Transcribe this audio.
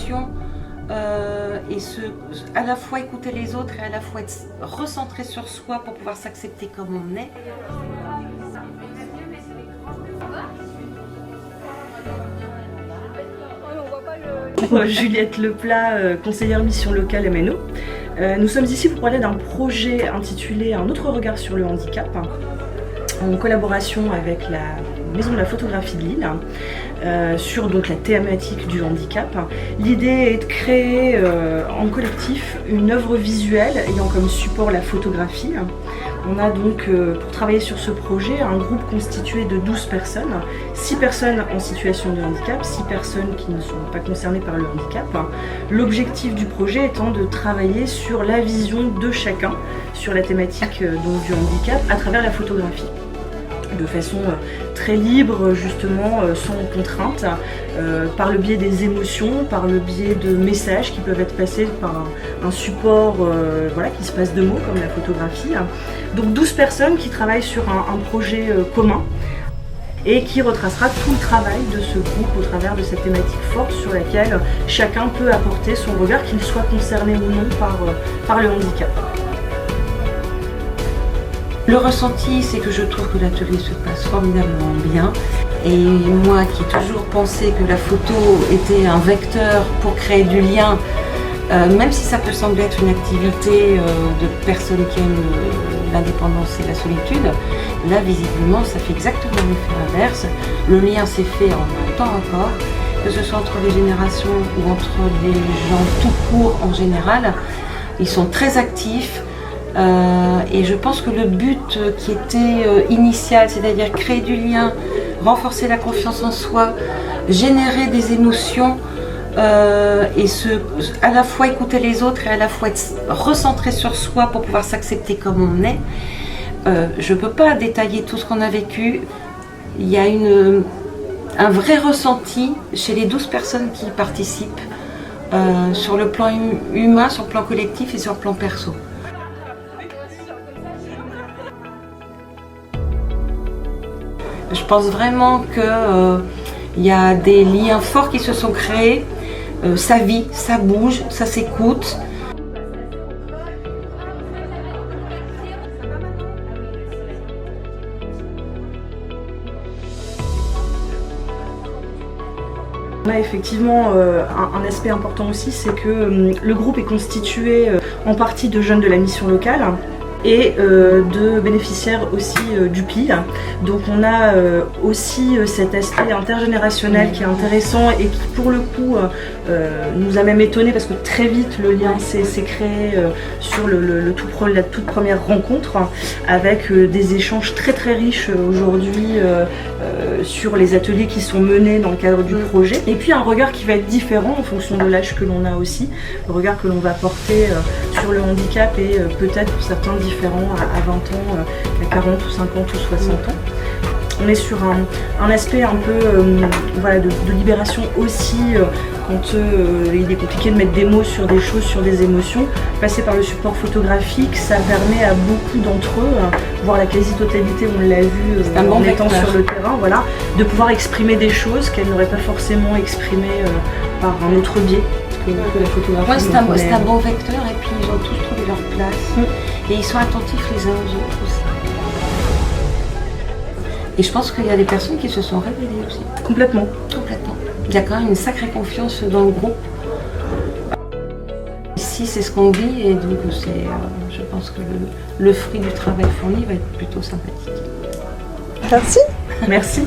émotions et à la fois écouter les autres et à la fois être recentré sur soi pour pouvoir s'accepter comme on est. Juliette Leplat, conseillère mission locale MNO. Nous sommes ici pour parler d'un projet intitulé Un autre regard sur le handicap, en collaboration avec la Maison de la photographie de Lille, sur donc la thématique du handicap. L'idée est de créer en collectif une œuvre visuelle ayant comme support la photographie. On a donc, pour travailler sur ce projet, un groupe constitué de 12 personnes, 6 personnes en situation de handicap, 6 personnes qui ne sont pas concernées par le handicap. L'objectif du projet étant de travailler sur la vision de chacun, sur la thématique donc, du handicap, à travers la photographie. De façon très libre, justement, sans contrainte, par le biais des émotions, par le biais de messages qui peuvent être passés par un support voilà, qui se passe de mots, comme la photographie. Donc 12 personnes qui travaillent sur un projet commun et qui retracera tout le travail de ce groupe au travers de cette thématique forte sur laquelle chacun peut apporter son regard, qu'il soit concerné ou non par le handicap. Le ressenti, c'est que je trouve que l'atelier se passe formidablement bien. Et moi qui ai toujours pensé que la photo était un vecteur pour créer du lien, même si ça peut sembler être une activité de personnes qui aiment l'indépendance et la solitude, là visiblement ça fait exactement l'effet inverse. Le lien s'est fait en un temps record, que ce soit entre les générations ou entre les gens tout court en général. Ils sont très actifs. Et je pense que le but qui était initial, c'est-à-dire créer du lien, renforcer la confiance en soi, générer des émotions et à la fois écouter les autres et à la fois être recentré sur soi pour pouvoir s'accepter comme on est. Je ne peux pas détailler tout ce qu'on a vécu. Il y a un vrai ressenti chez les 12 personnes qui y participent sur le plan humain, sur le plan collectif et sur le plan perso. Je pense vraiment qu'il y a des liens forts qui se sont créés, ça vit, ça bouge, ça s'écoute. On a effectivement un aspect important aussi, c'est que le groupe est constitué en partie de jeunes de la mission locale et de bénéficiaires aussi du PIL. Donc on a aussi cet aspect intergénérationnel qui est intéressant et qui pour le coup nous a même étonné parce que très vite le lien s'est créé sur la toute première rencontre avec des échanges très très riches aujourd'hui sur les ateliers qui sont menés dans le cadre du projet. Et puis un regard qui va être différent en fonction de l'âge que l'on a aussi, le regard que l'on va porter sur le handicap est peut-être pour certains différent à 20 ans, à 40 ou 50 ou 60 ans. On est sur un aspect un peu voilà, de libération aussi quand il est compliqué de mettre des mots sur des choses, sur des émotions. Passer par le support photographique, ça permet à beaucoup d'entre eux, voire la quasi-totalité, on l'a vu en étant sur le terrain, voilà, de pouvoir exprimer des choses qu'elles n'auraient pas forcément exprimées par un autre biais. Que la photographie. Ouais, c'est un bon vecteur et puis ils ont tous trouvé leur place et ils sont attentifs les uns aux autres aussi. Et je pense qu'il y a des personnes qui se sont révélées aussi. Complètement. Complètement. Il y a quand même une sacrée confiance dans le groupe. Ici, c'est ce qu'on vit et donc je pense que le fruit du travail fourni va être plutôt sympathique. Merci. Merci.